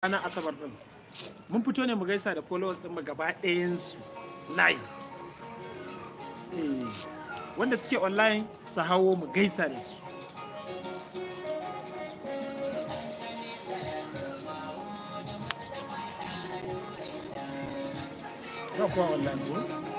ranar asabar din mun fito ne mu gaisa da followers din mu gaba ɗayansu live wanda suke online su hawo mu gaisa da su ba kuwa online ko